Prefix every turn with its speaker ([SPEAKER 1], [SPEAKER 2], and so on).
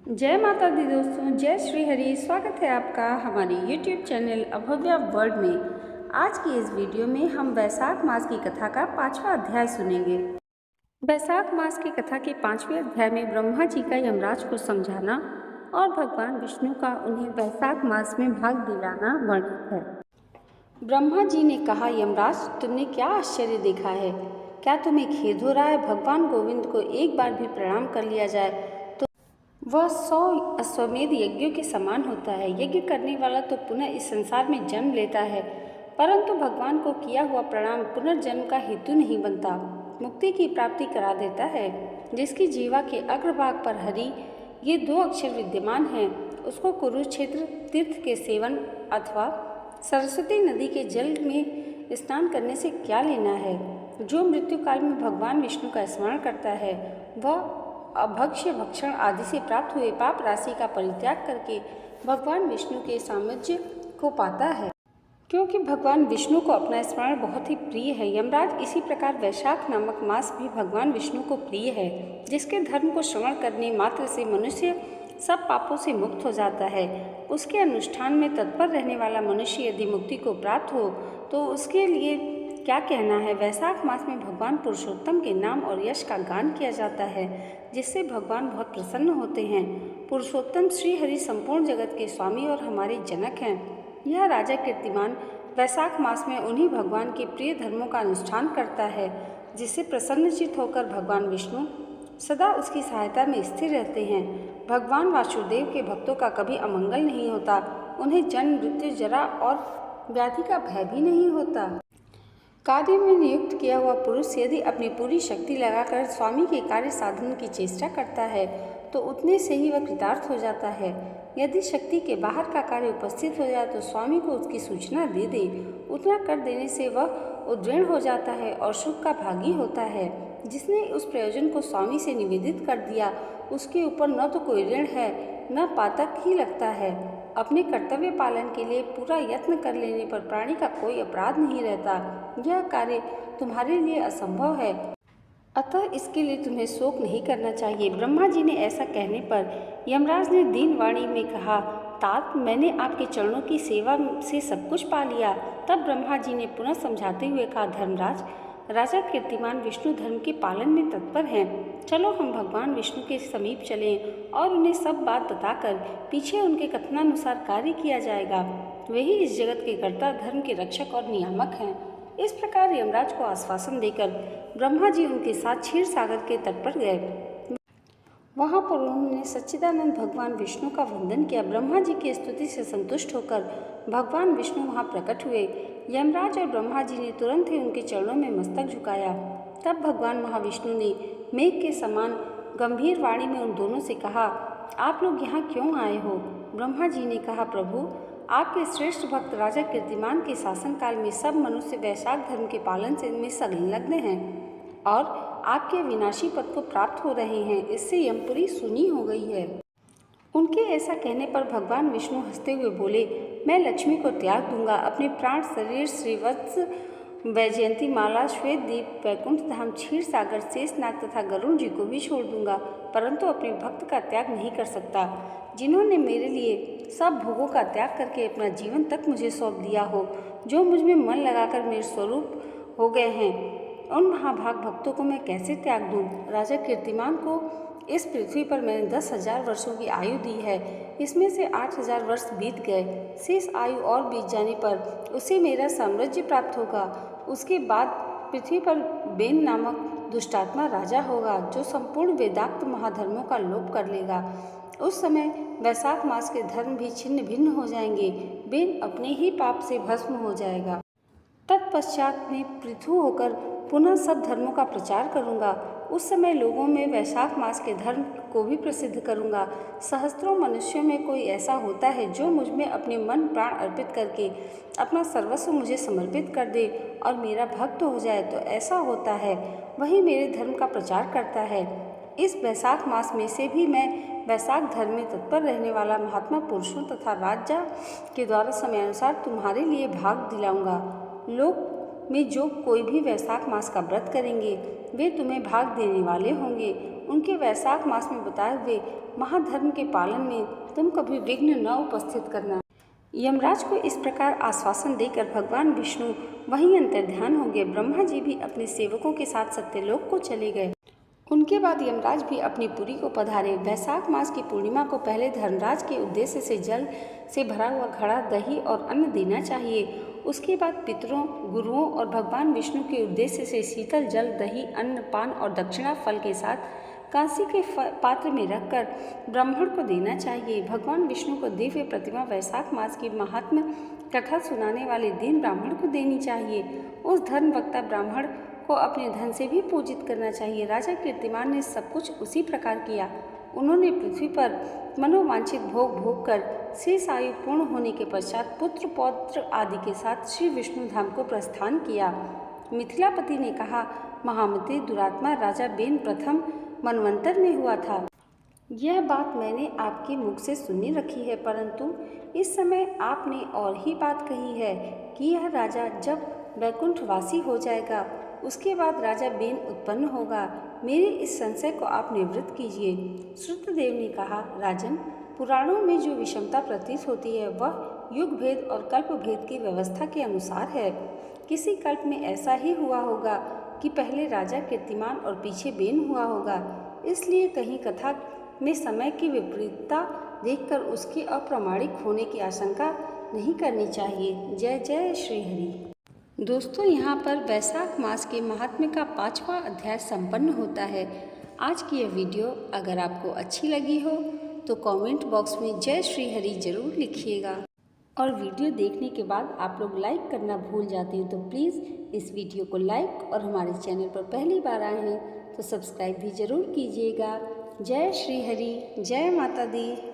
[SPEAKER 1] जय माता दी दोस्तों, जय श्री हरि। स्वागत है आपका हमारे YouTube चैनल अभव्या वर्ल्ड में। आज की इस वीडियो में हम वैशाख मास की कथा का 5वां अध्याय सुनेंगे। वैशाख मास की कथा के 5वें अध्याय में ब्रह्मा जी का यमराज को समझाना और भगवान विष्णु का उन्हें वैशाख मास में भाग दिलाना वर्णित है। ब्रह्मा जी ने कहा, यमराज, तुमने क्या आश्चर्य देखा है? क्या तुम्हें खेद हो रहा है? भगवान गोविंद को एक बार भी प्रणाम कर लिया जाए वह 100 अश्वमेध यज्ञों के समान होता है। यज्ञ करने वाला तो पुनः इस संसार में जन्म लेता है, परंतु भगवान को किया हुआ प्रणाम पुनर्जन्म का हेतु नहीं बनता, मुक्ति की प्राप्ति करा देता है। जिसकी जीवा के अग्रभाग पर हरि ये 2 अक्षर विद्यमान हैं, उसको कुरुक्षेत्र तीर्थ के सेवन अथवा सरस्वती नदी के जल में स्नान करने से क्या लेना है? जो मृत्यु काल में भगवान विष्णु का स्मरण करता है वह अभक्ष्य भक्षण आदि से प्राप्त हुए पाप राशि का परित्याग करके भगवान विष्णु के साम्राज्य को पाता है, क्योंकि भगवान विष्णु को अपना स्मरण बहुत ही प्रिय है। यमराज, इसी प्रकार वैशाख नामक मास भी भगवान विष्णु को प्रिय है, जिसके धर्म को श्रवण करने मात्र से मनुष्य सब पापों से मुक्त हो जाता है। उसके अनुष्ठान में तत्पर रहने वाला मनुष्य यदि मुक्ति को प्राप्त हो तो उसके लिए क्या कहना है। वैशाख मास में भगवान पुरुषोत्तम के नाम और यश का गान किया जाता है, जिससे भगवान बहुत प्रसन्न होते हैं। पुरुषोत्तम श्री हरि संपूर्ण जगत के स्वामी और हमारे जनक हैं। यह राजा कीर्तिमान वैशाख मास में उन्हीं भगवान के प्रिय धर्मों का अनुष्ठान करता है, जिससे प्रसन्नचित्त होकर भगवान विष्णु सदा उसकी सहायता में स्थिर रहते हैं। भगवान वासुदेव के भक्तों का कभी अमंगल नहीं होता, उन्हें जन्म, मृत्यु, जरा और व्याधि का भय भी नहीं होता। कार्य में नियुक्त किया हुआ पुरुष यदि अपनी पूरी शक्ति लगाकर स्वामी के कार्य साधन की चेष्टा करता है तो उतने से ही वह कृतार्थ हो जाता है। यदि शक्ति के बाहर का कार्य उपस्थित हो जाए तो स्वामी को उसकी सूचना दे दे, उतना कर देने से वह उद्वीर्ण हो जाता है और सुख का भागी होता है। जिसने उस प्रयोजन को स्वामी से निवेदित कर दिया उसके ऊपर न तो कोई ऋण है न पातक ही लगता है। अपने कर्तव्य पालन के लिए पूरा यत्न कर लेने पर प्राणी का कोई अपराध नहीं रहता। यह कार्य तुम्हारे लिए असंभव है, अतः इसके लिए तुम्हें शोक नहीं करना चाहिए। ब्रह्मा जी ने ऐसा कहने पर यमराज ने दीन वाणी में कहा, तात, मैंने आपके चरणों की सेवा से सब कुछ पा लिया। तब ब्रह्मा जी ने पुनः समझाते हुए कहा, धर्मराज, राजा कीर्तिमान विष्णु धर्म के पालन में तत्पर हैं। चलो हम भगवान विष्णु के समीप चलें और उन्हें सब बात बताकर पीछे उनके कथनानुसार कार्य किया जाएगा। वे ही इस जगत के कर्ता, धर्म के रक्षक और नियामक हैं। इस प्रकार यमराज को आश्वासन देकर ब्रह्मा जी उनके साथ क्षीर सागर के तट पर गए। वहाँ पर उन्होंने सच्चिदानंद भगवान विष्णु का वंदन किया। ब्रह्मा जी की स्तुति से संतुष्ट होकर भगवान विष्णु वहाँ प्रकट हुए। यमराज और ब्रह्मा जी ने तुरंत ही उनके चरणों में मस्तक झुकाया। तब भगवान महाविष्णु ने मेघ के समान गंभीर वाणी में उन दोनों से कहा, आप लोग यहाँ क्यों आए हो? ब्रह्मा जी ने कहा, प्रभु, आपके श्रेष्ठ भक्त राजा कीर्तिमान के शासनकाल में सब मनुष्य वैशाख धर्म के पालन से में संलग्न हैं और आपके विनाशी पद को प्राप्त हो रहे हैं। इससे यमपुरी सुनी हो गई है। उनके ऐसा कहने पर भगवान विष्णु हंसते हुए बोले, मैं लक्ष्मी को त्याग दूंगा, अपने प्राण शरीर, श्रीवत्स, वैजयंती माला, श्वेत दीप, वैकुंठ धाम, क्षीर सागर, शेषनाग तथा गरुड़ जी को भी छोड़ दूंगा, परंतु अपने भक्त का त्याग नहीं कर सकता, जिन्होंने मेरे लिए सब भोगों का त्याग करके अपना जीवन तक मुझे सौंप दिया हो। जो मुझ में मन लगाकर मेरे स्वरूप हो गए हैं, उन महाभाग भक्तों को मैं कैसे त्याग दूं? राजा कीर्तिमान को इस पृथ्वी पर मैंने 10,000 वर्षों की आयु दी है, इसमें से 8,000 वर्ष बीत गए। शेष आयु और बीत जाने पर उसे मेरा साम्राज्य प्राप्त होगा। उसके बाद पृथ्वी पर बेन नामक दुष्टात्मा राजा होगा, जो संपूर्ण वेदाक्त महाधर्मों का लोप कर लेगा। उस समय वैशाख मास के धर्म भी छिन्न भिन्न हो जाएंगे। बेन अपने ही पाप से भस्म हो जाएगा। तत्पश्चात मैं पृथु होकर पुनः सब धर्मों का प्रचार करूंगा। उस समय लोगों में वैशाख मास के धर्म को भी प्रसिद्ध करूंगा। सहस्त्रों मनुष्यों में कोई ऐसा होता है जो मुझ में अपने मन प्राण अर्पित करके अपना सर्वस्व मुझे समर्पित कर दे और मेरा भक्त हो जाए, तो ऐसा होता है वही मेरे धर्म का प्रचार करता है। इस वैशाख मास में से भी मैं वैशाख धर्म में तत्पर रहने वाला महात्मा पुरुषों तथा राजा के द्वारा समयानुसार तुम्हारे लिए भाग दिलाऊंगा। लोग में जो कोई भी वैशाख मास का व्रत करेंगे वे तुम्हें भाग देने वाले होंगे उनके वैशाख मास में बताए हुए महाधर्म के पालन में तुम कभी विघ्न न उपस्थित करना। यमराज को इस प्रकार आश्वासन देकर भगवान विष्णु वहीं अंतर्ध्यान हो गए। ब्रह्मा जी भी अपने सेवकों के साथ सत्यलोक को चले गए। उनके बाद यमराज भी अपनी पुरी को पधारे। वैशाख मास की पूर्णिमा को पहले धर्मराज के उद्देश्य से जल से भरा हुआ घड़ा, दही और अन्न देना चाहिए। उसके बाद पितरों, गुरुओं और भगवान विष्णु के उद्देश्य से शीतल जल, दही, अन्न, पान और दक्षिणा फल के साथ कांसी के पात्र में रखकर ब्राह्मण को देना चाहिए। भगवान विष्णु को दिव्य प्रतिमा वैशाख मास की महात्म्य कथा सुनाने वाले दिन ब्राह्मण को देनी चाहिए। उस धर्मवक्ता ब्राह्मण को अपने धन से भी पूजित करना चाहिए। राजा कीर्तिमान ने सब कुछ उसी प्रकार किया। उन्होंने पृथ्वी पर मनोवांछित भोग भोग कर शेष आयु पूर्ण होने के पश्चात पुत्र पौत्र आदि के साथ श्री विष्णु धाम को प्रस्थान किया। मिथिलापति ने कहा, महामती दुरात्मा राजा बेन प्रथम मनवंतर में हुआ था। यह बात मैंने आपके मुख से सुनी रखी है, परंतु इस समय आपने और ही बात कही है कि यह राजा जब वैकुंठवासी हो जाएगा उसके बाद राजा बेन उत्पन्न होगा। मेरे इस संशय को आप निवृत्त कीजिए। श्रुतदेव ने कहा, राजन, पुराणों में जो विषमता प्रतीत होती है वह युग भेद और कल्प भेद की व्यवस्था के अनुसार है। किसी कल्प में ऐसा ही हुआ होगा कि पहले राजा कीर्तिमान और पीछे बेन हुआ होगा। इसलिए कहीं कथा में समय की विपरीतता देखकर उसके अप्रामाणिक होने की आशंका नहीं करनी चाहिए। जय जय श्री हरि। दोस्तों, यहाँ पर वैशाख मास के महात्म्य का 5वां अध्याय संपन्न होता है। आज की यह वीडियो अगर आपको अच्छी लगी हो तो कमेंट बॉक्स में जय श्री हरि जरूर लिखिएगा। और वीडियो देखने के बाद आप लोग लाइक करना भूल जाते हैं तो प्लीज़ इस वीडियो को लाइक और हमारे चैनल पर पहली बार आए हैं तो सब्सक्राइब भी ज़रूर कीजिएगा। जय श्री हरि, जय माता दी।